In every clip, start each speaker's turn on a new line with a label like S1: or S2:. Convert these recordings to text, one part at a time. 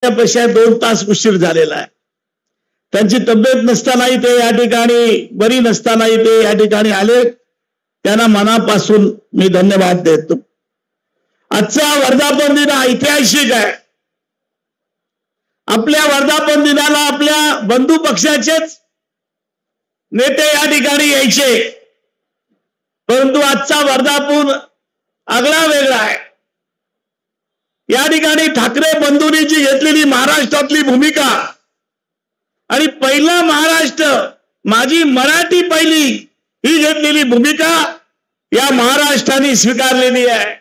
S1: पेक्षा 2 तास उशीर झालेला आहे. त्यांची तब्येत नसतानाही ते या ठिकाणी, बरी नसतानाही ते या ठिकाणी आले. त्यांना मनापासून मी धन्यवाद देतो. आजचा वर्धापन दिन ऐतिहासिक आहे. आपल्या वर्धापन दिनाला आपल्या बंधू पक्षाचेच नेते या ठिकाणी यायचे, परंतु आजचा वर्धापन आगळा वेगळा आहे. या ठिकाणी ठाकरे बंधूंनी जी घेतलेली महाराष्ट्रातली भूमिका आणि पहिला महाराष्ट्र माझी मराठी पहिली ही घेतलेली भूमिका या महाराष्ट्राने स्वीकारलेली आहे.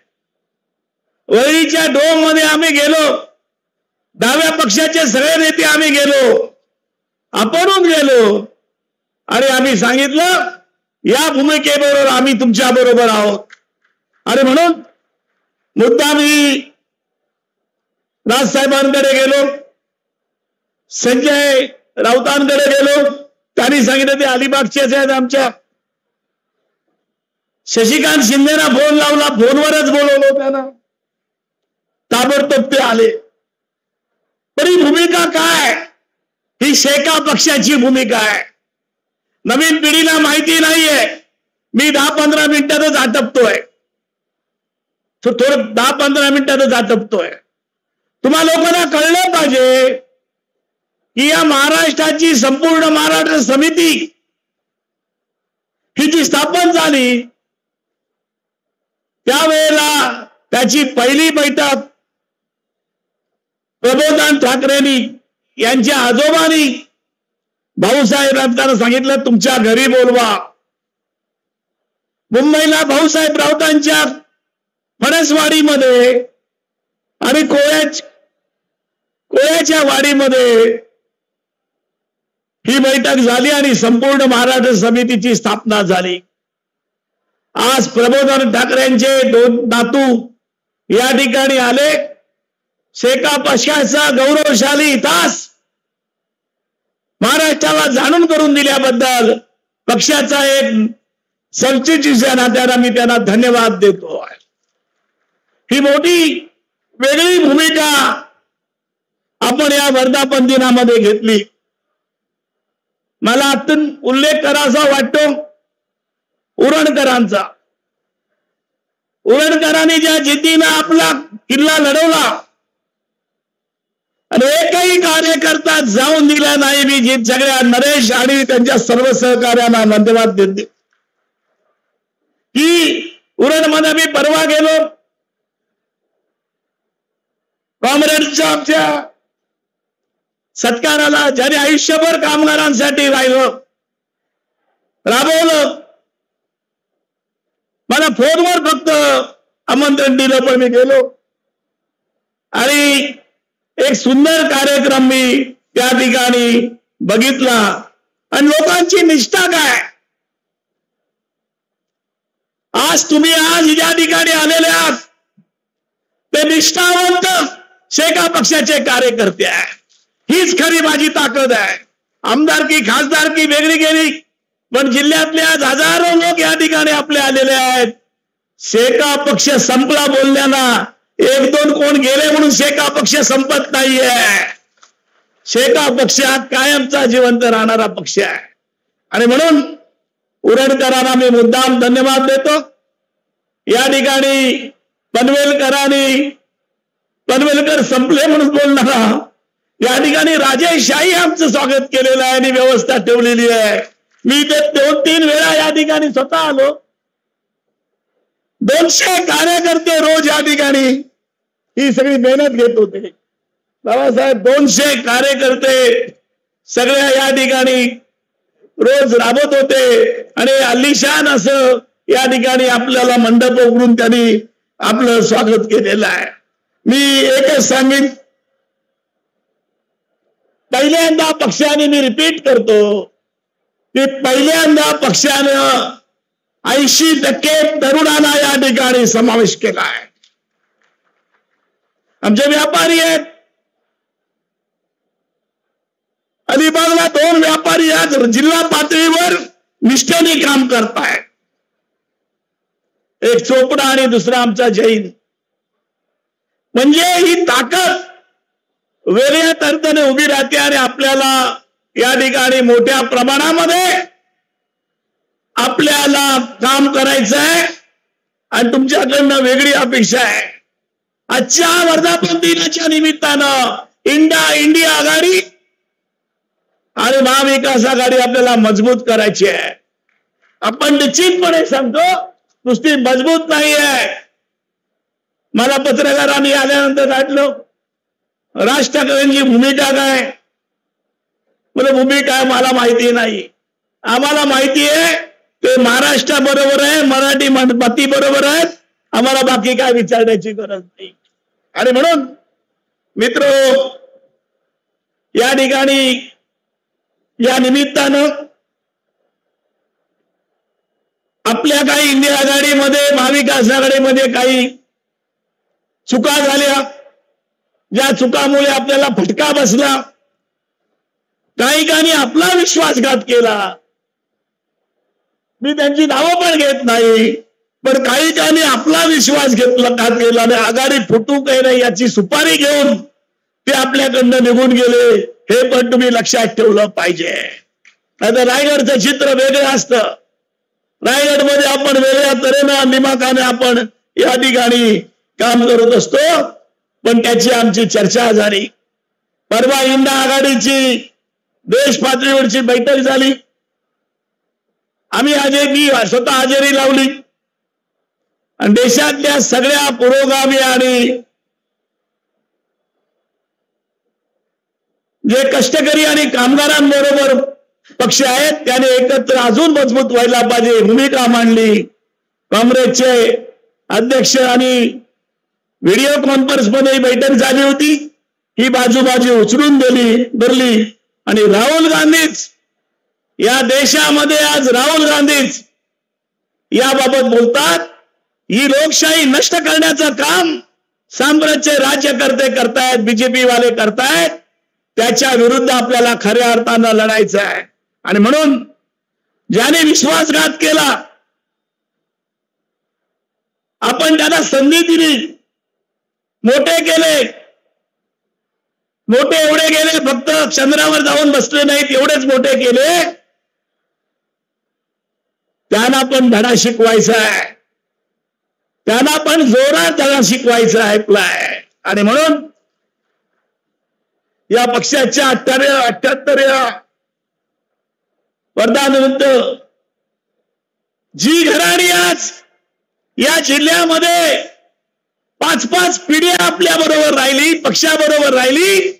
S1: वळीच्या डोम मध्ये आम्ही गेलो, डाव्या पक्षाचे सगळे नेते आम्ही गेलो, आपणच गेलो आणि आम्ही सांगितलं या भूमिकेबरोबर आम्ही तुमच्या बरोबर आहोत. आणि म्हणून मुद्दा मी राजसाहेबांकडे गेलो, संजय राऊतांकडे गेलो. त्यांनी सांगितलं ते अलिबागचेच आहेत आमच्या. शशिकांत शिंदेना फोन लावला, फोनवरच बोलवलो त्यांना, ताबडतोब ते आले. तरी भूमिका काय? ही शेका पक्षाची भूमिका आहे. नवीन पिढीला माहिती नाहीये. मी 10-15 मिनिटातच आटपतोय, थोडं 10-15 मिनिटातच आटपतोय. तुम्हा लोकांना कळलं पाहिजे की या महाराष्ट्राची संपूर्ण महाराष्ट्र समिती ही जी स्थापन झाली त्यावेळेला त्याची पहिली बैठक प्रबोधन ठाकरेंनी यांच्या आजोबांनी भाऊसाहेब राऊतांना सांगितलं तुमच्या घरी बोलवा. मुंबईला भाऊसाहेब राऊतांच्या फणसवाडीमध्ये आणि कोळ्याच्या वाडीमध्ये ही बैठक झाली आणि संपूर्ण महाराष्ट्र समितीची स्थापना झाली. आज प्रबोधन ठाकरेंचे 2 नातू या ठिकाणी आले. शेका पक्षाचा गौरवशाली इतिहास महाराष्ट्राला जाणून करून दिल्याबद्दल पक्षाचा एक सरचिटणीस नात्याने मी त्यांना धन्यवाद देतो. ही मोठी वेगळी भूमिका आपण या वर्धापन दिनामध्ये घेतली. मला अत्यंत उल्लेख करावा वाटतो उरणकरांचा. उरणकरांनी ज्या जिद्दीनं आपला किल्ला लढवला आणि एकही कार्यकर्ता जाऊन दिला नाही. मी जी सगळ्या नरेश आणि त्यांच्या सर्व सहकार्यांना धन्यवाद देते. की उरणमध्ये मी परवा गेलो, कॉम्रेडच्या आमच्या सत्काराला ज्याने आयुष्यभर कामगारांसाठी राबवलं, मला फोनवर फक्त आमंत्रण दिलं पण मी गेलो आणि एक सुंदर कार्यक्रम मी त्या ठिकाणी बघितला. आणि लोकांची निष्ठा काय, आज तुम्ही ज्या ठिकाणी आलेले आहात ते निष्ठावंत शेका पक्षाचे कार्यकर्ते आहेत. हीच खरी माझी ताकद आहे. आमदारकी खासदारकी वेगळी गेली, पण जिल्ह्यातले आज हजारो लोक या ठिकाणी आपले आलेले आहेत. शेका पक्ष संपला बोलण्याला 1-2 कोण गेले म्हणून शेका पक्ष संपत नाहीये. शेका पक्ष हा कायमचा जिवंत राहणारा पक्ष आहे. आणि म्हणून उरणकरांना मी मुद्दाम धन्यवाद देतो. या ठिकाणी पनवेलकर संपले म्हणून बोलणारा या ठिकाणी राजेशाही आमचं स्वागत केलेलं आहे आणि व्यवस्था ठेवलेली आहे. मी ते 2-3 वेळा या ठिकाणी स्वतः आलो. 200 कार्यकर्ते रोज या ठिकाणी ही सगळी मेहनत घेत होते. बाबासाहेब 200 कार्यकर्ते सगळ्या या ठिकाणी रोज राबत होते आणि अलिशान असं या ठिकाणी आपल्याला मंडप उघडून त्यांनी आपलं स्वागत केलेलं आहे. मी एकच सांगेन, पहिल्यांदा पक्षाने, मी रिपीट करतो की पहिल्यांदा पक्षानं 80% तरुणांना या ठिकाणी समावेश केला आहे. आमचे व्यापारी आहेत. अलिबागला 2 व्यापारी आज जिल्हा पातळीवर निष्ठेने काम करतायत. एक चोपडा आणि दुसरा आमचा जैन. म्हणजे ही ताकद वेगळ्या तर्फेने उभी राहते आणि आपल्याला या ठिकाणी मोठ्या प्रमाणामध्ये आपल्याला काम करायचं आहे आणि तुमच्याकडनं वेगळी अपेक्षा आहे. आजच्या वर्धापन दिनाच्या निमित्तानं इंडिया आघाडी आणि महाविकास आघाडी आपल्याला मजबूत करायची आहे. आपण निश्चितपणे सांगतो नुसती मजबूत नाही आहे. मला पत्रकारांनी आल्यानंतर वाटलं राज ठाकरेंची भूमिका काय. मला भूमिका मला माहिती नाही. आम्हाला माहिती आहे ते महाराष्ट्राबरोबर आहे, मराठी माती बरोबर आहेत. आम्हाला बाकी काय विचारण्याची गरज नाही. आणि म्हणून मित्र या ठिकाणी या निमित्तानं आपल्या काही इंडिया आघाडीमध्ये महाविकास आघाडीमध्ये काही चुका झाल्या, ज्या चुकामुळे आपल्याला फटका बसला. काही आपला विश्वासघात केला. मी त्यांची नावं पण घेत नाही, पण काही आपला विश्वास घात केला आणि आघाडी फुटू काही नाही याची सुपारी घेऊन ते आपल्याकडनं निघून गेले. हे पण तुम्ही लक्षात ठेवलं पाहिजे. आता रायगडचं चित्र वेगळं असतं. रायगडमध्ये आपण वेगळ्या तऱ्हेनं निमाकाने आपण या ठिकाणी काम करत असतो, पण त्याची आमची चर्चा झाली. परवा इंडिया आघाडीची देश पातळीवरची बैठक झाली. मी स्वतः हजेरी लावली आणि देशातल्या सगळ्या पुरोगामी आणि जे कष्टकरी आणि कामगारांबरोबर पक्ष आहेत त्याने एकत्र अजून मजबूत व्हायला पाहिजे भूमिका मांडली. काँग्रेसचे अध्यक्ष आणि व्हिडिओ कॉन्फरन्स मध्ये बैठक झाली होती. ही बाजू उचलून धरली आणि राहुल गांधीच या देशामध्ये आज राहुल गांधीच याबाबत बोलतात. ही लोकशाही नष्ट करण्याचं काम साम्राज्य राज्यकर्ते करतायत, बीजेपी वाले करतायत. त्याच्या विरुद्ध आपल्याला खऱ्या अर्थानं लढायचं आहे. आणि म्हणून ज्याने विश्वासघात केला आपण त्यांना संधी दिली, मोठे केले. मोठे एवढे गेले फक्त चंद्रावर जाऊन बसले नाहीत, एवढेच मोठे केले. त्यांना पण धडा शिकवायचा आहे. त्यांना पण जोरात धडा शिकवायचा आहे. आणि म्हणून या पक्षाच्या 78व्या वर्धापनानिमित्त जी घराणी आज या जिल्ह्यामध्ये 5-5 पिढ्या आपल्या बरोबर राहिली, पक्षाबरोबर राहिली,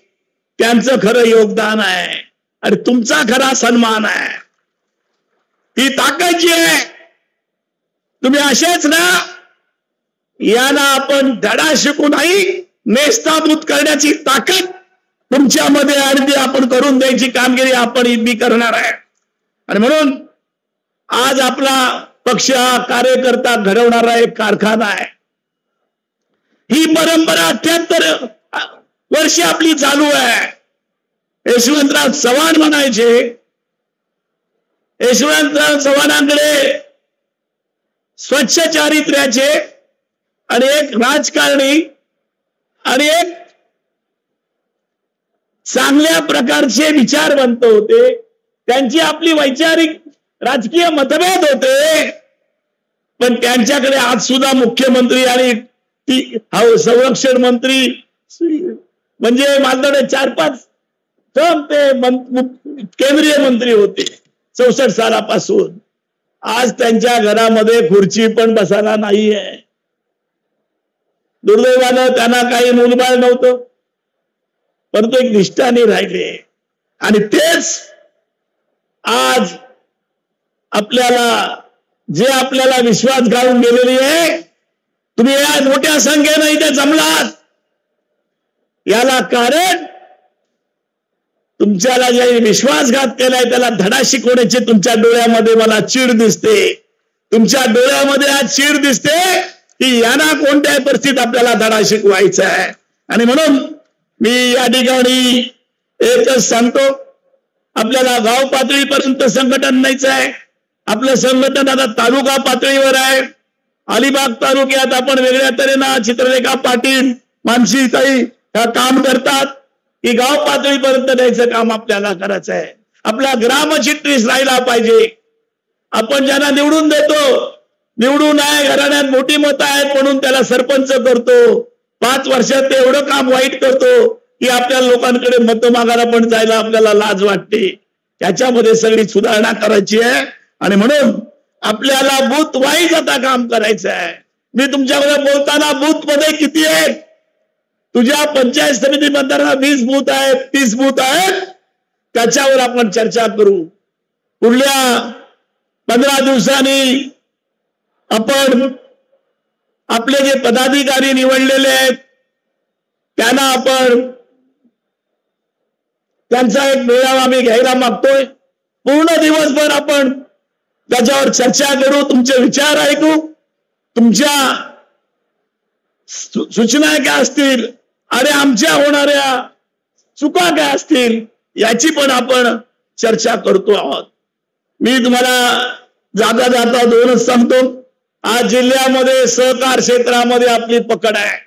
S1: त्यांचं खरं योगदान आहे आणि तुमचा खरा सन्मान आहे. ही ताकद जी आहे तुम्ही असेच ना, याला आपण धडा शिकू नाही, नेस्ताभूत करण्याची ताकद तुमच्यामध्ये आणि ती आपण करून द्यायची कामगिरी आपण बी करणार आहे. आणि म्हणून आज आपला पक्ष कार्यकर्ता घडवणारा एक कारखाना आहे. ही परंपरा 78 वर्ष आपली चालू आहे. यशवंतराव चव्हाण म्हणायचे, यशवंतराव चव्हाणांकडे स्वच्छ चारित्र्याचे आणि एक राजकारणी आणि एक चांगल्या प्रकारचे विचारवंत होते. त्यांची आपली वैचारिक राजकीय मतभेद होते, पण त्यांच्याकडे आज सुद्धा मुख्यमंत्री आणि संरक्षण मंत्री म्हणजे माझ्याकडे 4-5 टर्म ते केंद्रीय मंत्री होते 64 सालापासून. आज त्यांच्या घरामध्ये खुर्ची पण बसायला नाहीये. दुर्दैवानं त्यांना काही मुलबाळ नव्हतं, परंतु एक निष्ठाने राहिले. आणि तेच आज आपल्याला विश्वास घालून गेलेली आहे. तुम्ही आज मोठ्या संख्येने इथे जमलात, याला कारण तुमच्याला ज्याने विश्वासघात केलाय त्याला धडा शिकवण्याची तुमच्या डोळ्यामध्ये मला चीड दिसते. तुमच्या डोळ्यामध्ये आज चीड दिसते की यांना कोणत्याही परिस्थितीत आपल्याला धडा शिकवायचा आहे. आणि म्हणून मी या ठिकाणी एकच सांगतो, आपल्याला गाव पातळीपर्यंत संघटन न्यायचं आहे. आपलं संघटन आता तालुका पातळीवर आहे. अलिबाग तालुक्यात आपण वेगळ्या तऱ्हेनं चित्रलेखा पाटील, मानसीताई काम करतात. की गाव पातळीपर्यंत न्यायचं काम आपल्याला करायचं आहे. आपला ग्राम चिटणीस राहिला पाहिजे. आपण ज्यांना निवडून देतो, निवडून आहे, घराण्यात मोठी मतं आहेत म्हणून त्याला सरपंच करतो, 5 वर्षात ते एवढं काम वाईट करतो की आपल्या लोकांकडे मतं मागायला पण जायला आपल्याला लाज वाटते. त्याच्यामध्ये सगळी सुधारणा करायची आहे आणि म्हणून आपल्याला बूथ वाईज आता काम करायचं आहे. मी तुमच्याकडे बोलताना बूथ मध्ये किती आहेत, तुझ्या पंचायत समिती मतदारांना 20 बूथ आहेत, 30 बूथ आहेत, त्याच्यावर आपण चर्चा करू. पुढल्या 15 दिवसांनी आपण आपले जे पदाधिकारी निवडलेले आहेत त्यांना आपण त्यांचा एक मेळावा आम्ही घ्यायला मागतोय. पूर्ण दिवसभर आपण त्याच्यावर चर्चा करू, तुमचे विचार ऐकू, तुमच्या सूचना काय असतील आणि आमच्या होणाऱ्या चुका काय असतील याची पण आपण चर्चा करतो आहोत. मी तुम्हाला जाता जाता 2च सांगतो. आज जिल्ह्यामध्ये सहकार क्षेत्रामध्ये आपली पकड आहे.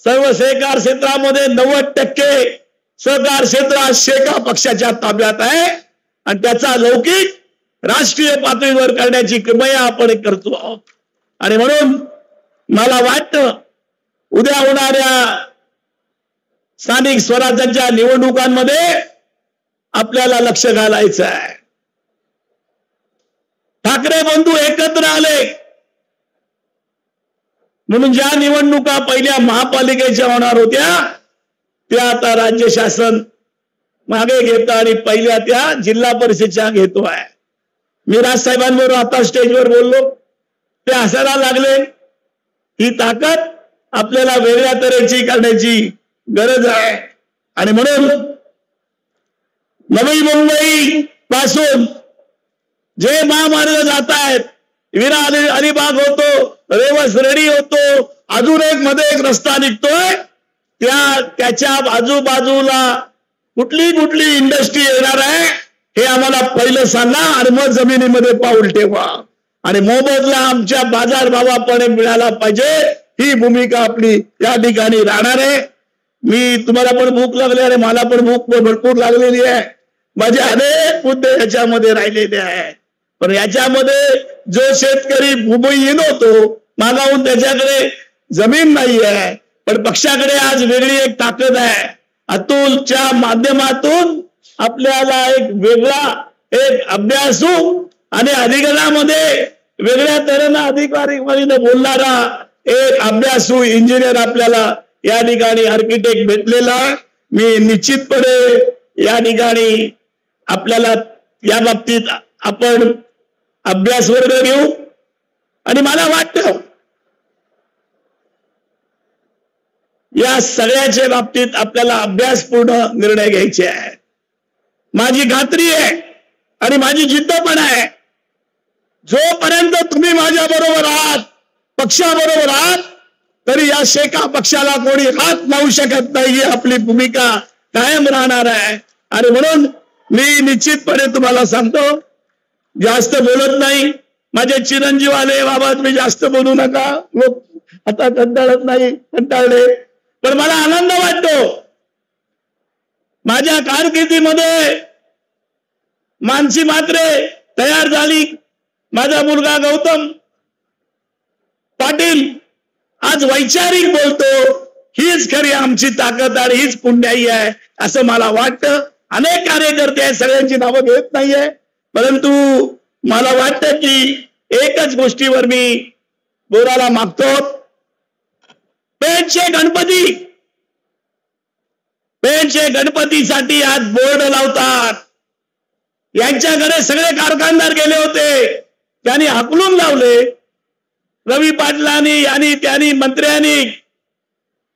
S1: सर्व सहकार क्षेत्रामध्ये 90% सहकार क्षेत्र आज शेका पक्षाच्या ताब्यात आहे आणि त्याचा लौकिक राष्ट्रीय पातळीवर करण्याची किमया आपण करतो आहोत. आणि म्हणून मला वाटतं उद्या होणाऱ्या स्थानिक स्वराज्याच्या निवडणुकांमध्ये आपल्याला लक्ष घालायचं आहे. ठाकरे बंधू एकत्र आले म्हणून ज्या निवडणुका पहिल्या महापालिकेच्या होणार होत्या त्या आता राज्य शासन मागे घेतं आणि पहिल्या त्या जिल्हा परिषदेच्या घेतो आहे. मी राजसाहेबांबरोबर आता स्टेजवर बोललो, ते हसायला लागले. ही ताकद आपल्याला वेगळ्या तऱ्हेची करण्याची गरज आहे आणि म्हणून नवी मुंबई पासून जे महामार्ग जात आहेत, विरा अलिबाग होतो, रेवस रेडी होतो, अजून एक मध्ये एक रस्ता निघतोय, त्याच्या आजूबाजूला कुठली कुठली इंडस्ट्री येणार आहे हे आम्हाला पहिलं सांगा आणि मग जमिनीमध्ये पाऊल ठेवा आणि मोबदला आमच्या बाजारभावापणे मिळाला पाहिजे. ही भूमिका आपली या ठिकाणी राहणार आहे. मी तुम्हाला पण भूक लागली आणि मला पण भूक भरपूर लागलेली आहे. माझे अनेक मुद्दे याच्यामध्ये राहिलेले आहे. पण याच्यामध्ये जो शेतकरी भूमिहीन होतो, मागाहून त्याच्याकडे जमीन नाही आहे, पण पक्षाकडे आज वेगळी एक ताकद आहे. अतुलच्या माध्यमातून आपल्याला एक वेगळा एक अभ्यासू आणि अधिकारामध्ये वेगळ्या तऱ्हेनं अधिकारी बोलणारा एक अभ्यासू इंजिनियर आपल्याला या ठिकाणी आर्किटेक्ट भेटलेला. मी निश्चितपणे या ठिकाणी आपल्याला या बाबतीत आपण अभ्यास वर्ग घेऊ आणि मला वाटतं या सगळ्याच्या बाबतीत आपल्याला अभ्यासपूर्ण निर्णय घ्यायचे आहे. माझी खात्री आहे आणि माझी जिद्द पण आहे, जोपर्यंत तुम्ही माझ्या बरोबर आहात, पक्षाबरोबर आहात, तरी या शेका पक्षाला कोणी हात लावू शकत नाही. ही आपली भूमिका कायम राहणार आहे आणि म्हणून मी निश्चितपणे तुम्हाला सांगतो, जास्त बोलत नाही. माझे चिरंजीव आले, बाबा तुम्ही जास्त बोलू नका, लोक आता कंटाळत नाही, कंटाळले. पण मला आनंद वाटतो माझ्या कारकिर्दीमध्ये मानसी म्हात्रे तयार झाली. माझा मुलगा गौतम पाटील आज वैचारिक बोलतो. हीच खरी आमची ताकद आणि हीच पुण्याई आहे असं मला वाटतं. अनेक कार्यकर्ते आहेत, सगळ्यांची नावं घेत नाहीये, परंतु मला वाटतं की एकच गोष्टीवर मी बोलायला मागतो. पेठचे गणपतीसाठी आज बोर्ड लावतात. यांच्याकडे सगळे कारखानदार गेले होते, त्यांनी हाकलून लावले, रवी पाटलांनी यांनी त्यांनी मंत्र्यांनी.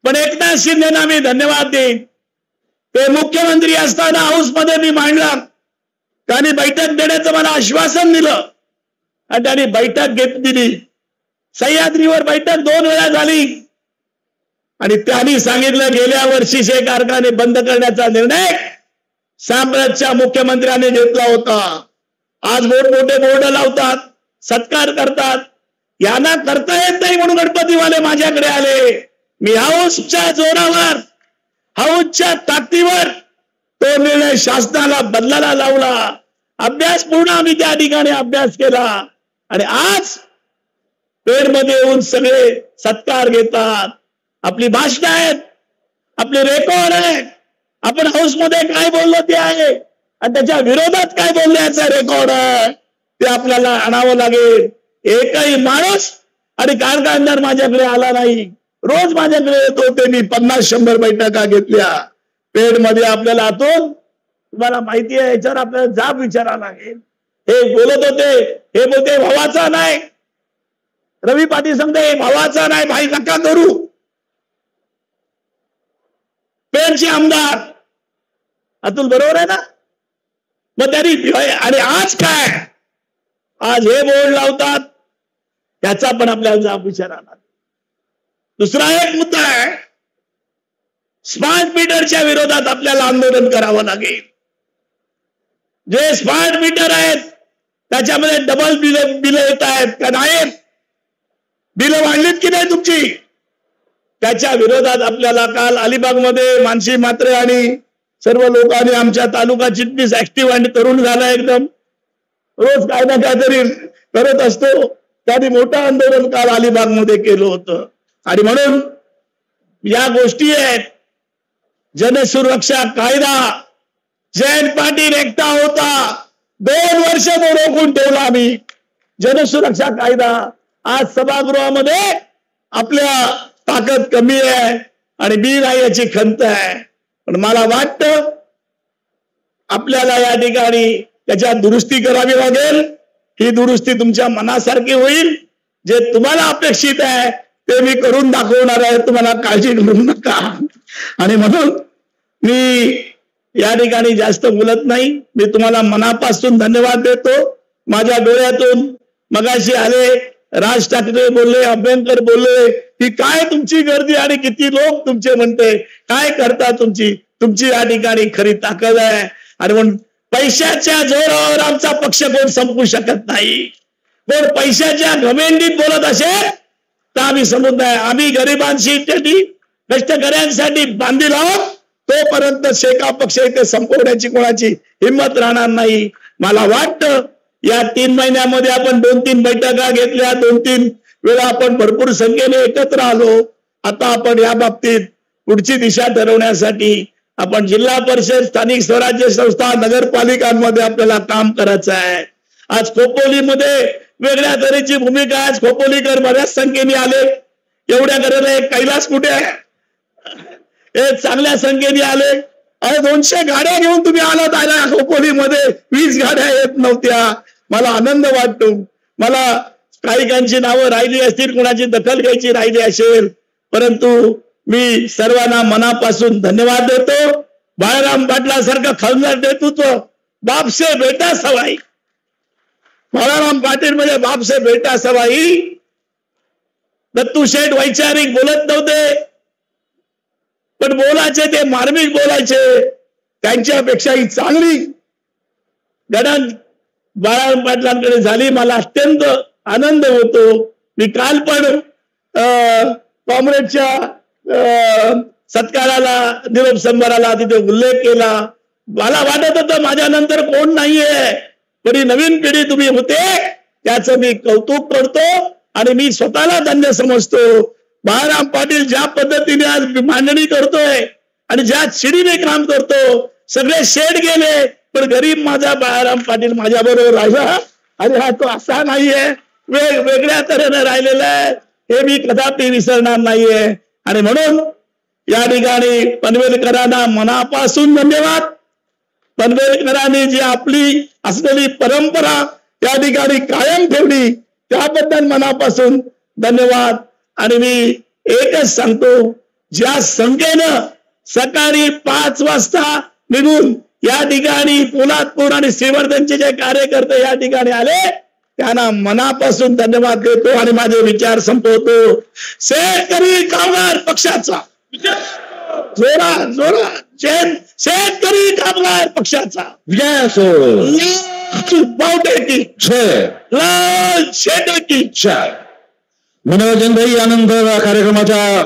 S1: पण एकनाथ शिंदेना मी धन्यवाद देईन. ते मुख्यमंत्री असताना हाऊसमध्ये मी मांडला, त्यांनी बैठक देण्याचं मला आश्वासन दिलं आणि त्यांनी बैठक दिली. सह्याद्रीवर बैठक 2 वेळा झाली आणि त्यांनी सांगितलं गेल्या वर्षी हे कारखाने बंद करण्याचा निर्णय साम्राज्यच्या मुख्यमंत्र्यांनी घेतला होता. आज मोठमोठे बोर्ड लावतात, सत्कार करतात. यांना करता येत नाही म्हणून गणपतीवाले माझ्याकडे आले. मी हाऊसच्या जोरावर हाऊसच्या ताकदीवर तो निर्णय शासनाला बदलायला लावला. अभ्यास पूर्ण आम्ही त्या ठिकाणी अभ्यास केला आणि आज पेडमध्ये येऊन सगळे सत्कार घेतात. आपली भाषणं आहेत, आपले रेकॉर्ड आहेत, आपण हाऊसमध्ये काय बोललो ते आहे आणि त्याच्या विरोधात काय बोलण्याचा रेकॉर्ड आहे ते आपल्याला आणावं लागेल. एकही माणूस आणि कारखानदार माझ्याकडे आला नाही. रोज माझ्याकडे येतो ते मी 50-100 बैठका घेतल्या पेडमध्ये. आपल्याला आतून तुम्हाला माहिती आहे याच्यावर आपल्याला जाब विचारावा लागेल. हे बोलत होते, हे बोलते भावाचा नाही. रवी पाटील सांगते भावाचा नाही, भाई नका करू. पेडचे आमदार अतुल बरोबर आहे ना. मग तरी आणि आज काय, आज हे बोर्ड लावतात त्याचा पण आपल्याला जाब विचारायला. दुसरा एक मुद्दा आहे, स्मार्ट मीटरच्या विरोधात आपल्याला आंदोलन करावं लागेल. जे स्मार्ट मीटर आहेत त्याच्यामध्ये डबल बिल येत आहेत का नाहीत, बिल वाढलीत की नाही तुमची, त्याच्या विरोधात आपल्याला काल अलिबागमध्ये मानसी म्हात्रे आणि सर्व लोकांनी, आमच्या तालुका चिटणीस ऍक्टिव्ह आणि तरुण झाला एकदम, रोज काय ना काहीतरी करत असतो. त्यांनी मोठं आंदोलन काल अलिबागमध्ये केलं होतं. आणि म्हणून या गोष्टी आहेत. जनसुरक्षा कायदा, जयंत पाटील एकटा होता, 2 वर्ष तो रोखून ठेवला आम्ही. जनसुरक्षा कायदा आज सभागृहामध्ये आपल्या ताकद कमी आहे आणि मी नाही याची खंत आहे. पण मला वाटतं आपल्याला या ठिकाणी त्याच्यात दुरुस्ती करावी लागेल. ही दुरुस्ती तुमच्या मनासारखी होईल. जे तुम्हाला अपेक्षित आहे ते मी करून दाखवणार आहे, तुम्हाला काळजी करू नका. आणि म्हणून मी या ठिकाणी जास्त बोलत नाही. मी तुम्हाला मनापासून धन्यवाद देतो. माझ्या डोळ्यातून मगाशी आले, राज ठाकरे बोलले, अभ्यंकर बोलले की काय तुमची गर्दी आणि किती लोक तुमचे म्हणते, काय करता तुमची या ठिकाणी खरी ताकद आहे. आणि म्हणून पैशाच्या जोरावर आमचा पक्ष कोण संपू शकत नाही. कोण पैशाच्या घमेंडीत बोलत असेल तर आम्ही समजत नाही. आम्ही गरिबांशी कष्टकऱ्यांसाठी बांधील आहोत. तोपर्यंत शेका पक्ष इथे संपवण्याची कोणाची हिंमत राहणार नाही. मला वाटतं या 3 महिन्यामध्ये आपण 2-3 बैठका घेतल्या, 2-3 वेळा आपण भरपूर संख्येने एकत्र आलो. आता आपण या बाबतीत पुढची दिशा ठरवण्यासाठी आपण जिल्हा परिषद, स्थानिक स्वराज्य संस्था, नगरपालिकांमध्ये आपल्याला काम करायचं आहे. आज खोपोलीमध्ये वेगळ्या तऱ्हेची भूमिका. आज खोपोलीकर बऱ्याच संख्येने आले. एवढ्या करायला कैलास कुठे आहे, हे चांगल्या संख्येने आले. अरे 200 गाड्या घेऊन तुम्ही आलात आल्या खोपोलीमध्ये, 20 गाड्या येत नव्हत्या. मला आनंद वाटतो. मला काहीकांची नावं राहिली असतील, कोणाची दखल घ्यायची राहिली असेल, परंतु मी सर्वांना मनापासून धन्यवाद देतो. बाळाराम पाटलासारखं खलनार नेतृत्व, बाप से बेटा सवाई. बाळाराम पाटील म्हणजे बाप से बेटा सवाई. दत्तू शेठ वैचारिक बोलत नव्हते, पण बोलायचे ते मार्मिक बोलायचे. त्यांच्यापेक्षाही चांगली गणन बाळाराम पाटलांकडे झाली. मला अत्यंत आनंद होतो. मी काल पण काँग्रेसच्या सत्काराला, निरोप संभाराला तिथे उल्लेख केला. मला वाटत होतं माझ्यानंतर कोण नाहीये, पण ही नवीन पिढी तुम्ही होते त्याचं मी कौतुक करतो आणि मी स्वतःला धन्य समजतो. बाळाराम पाटील ज्या पद्धतीने आज मांडणी करतोय आणि ज्या शिडीने काम करतो, सगळे शेड गेले पण गरीब माझा बाळाराम पाटील माझ्या बरोबर राहिला. आणि हा तो असा नाहीये, वेगवेगळ्या तऱ्हेने राहिलेला आहे. हे मी कदापि विसरणार नाहीये. आणि म्हणून या ठिकाणी पनवेलकरांना मनापासून धन्यवाद. पनवेलकरांनी जी आपली असलेली परंपरा या ठिकाणी कायम ठेवली त्याबद्दल मनापासून धन्यवाद. आणि मी एकच सांगतो, ज्या संख्येनं सकाळी 5 वाजता निघून या ठिकाणी पोलादपूर आणि श्रीवर्धनचे जे कार्यकर्ते या ठिकाणी आले त्यांना मनापासून धन्यवाद देतो आणि माझे विचार संपवतो. शेतकरी कामगार पक्षाचा जोरात शेतकरी कामगार पक्षाचा विजय असो. बावटे की जय, लाल शेटे की जय. मनोरंजन भाई आनंद कार्यक्रमाच्या